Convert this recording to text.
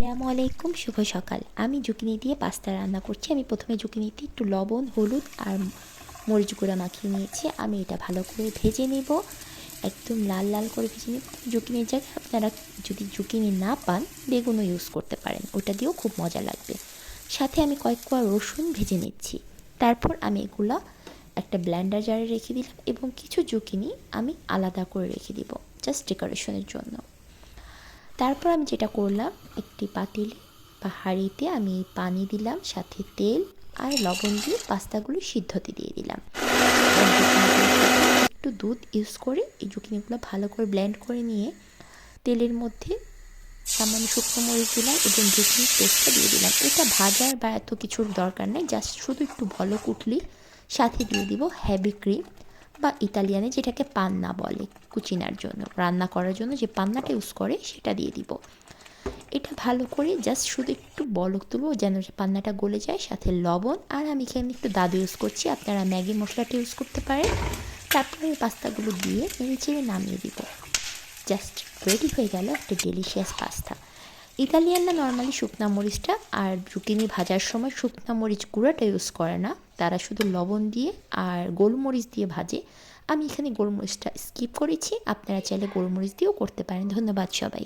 আসসালামু আলাইকুম, শুভ সকাল। আমি জুকিনি দিয়ে পাস্তা রান্না করছি। আমি প্রথমে জুকিনিতে একটু লবণ, হলুদ আর মরিচ গুঁড়া মাখিয়ে নিয়েছি। আমি এটা ভালো করে ভেজে নেব, একদম লাল লাল করে ভেজে নেব। জুকিনির জায়গায় আপনারা যদি জুকিনি না পান, বেগুনও ইউজ করতে পারেন, ওটা দিয়েও খুব মজা লাগবে। সাথে আমি কয়েক কোয়া রসুন ভেজে নিচ্ছি। তারপর আমি এগুলো একটা ব্লেন্ডার জারে রেখে দিলাম এবং কিছু জুকিনি আমি আলাদা করে রেখে দিব জাস্ট ডেকোরেশনের জন্য। তারপর আমি যেটা করলাম, একটি পাতিলে বা হাঁড়িতে আমি পানি দিলাম, সাথে তেল আর লবণ দিয়ে পাস্তাগুলো সিদ্ধতে দিয়ে দিলাম। একটু দুধ ইউজ করে এই জুকিনিগুলো ভালো করে ব্লেন্ড করে নিয়ে তেলের মধ্যে সামান্য শুকনো মরিচ দিলাম এবং জুকিনির পেস্টটা দিয়ে দিলাম। এটা ভাজার বা এত কিছুর দরকার নেই, জাস্ট শুধু একটু বলক উঠলেই সাথে দিয়ে দিব হেভি ক্রিম বা ইতালিয়ানে যেটাকে পান্না বলে, কুচিনার জন্য, রান্না করার জন্য যে পান্নাটা ইউজ করে সেটা দিয়ে দিব। এটা ভালো করে জাস্ট শুধু একটু বলক তুলবো যেন পান্নাটা গলে যায়, সাথে লবণ আর আমি এখানে একটু দাদু ইউজ করছি, আপনারা ম্যাগি মশলাটা ইউজ করতে পারেন। তারপরে এই পাস্তাগুলো দিয়ে নেড়ে নামিয়ে দিব। জাস্ট রেডি হয়ে গেল একটা ডেলিশিয়াস পাস্তা। ইতালিয়ানরা নর্মালি শুকনা মরিচটা আর জুকিনি ভাজার সময় শুকনা মরিচ গুঁড়োটা ইউজ করে না, তারা শুধু লবণ দিয়ে আর গোলমরিচ দিয়ে ভাজে। আমি এখানে গোলমরিচটা স্কিপ করেছি, আপনারা চাইলে গোলমরিচ দিয়েও করতে পারেন। ধন্যবাদ সবাই।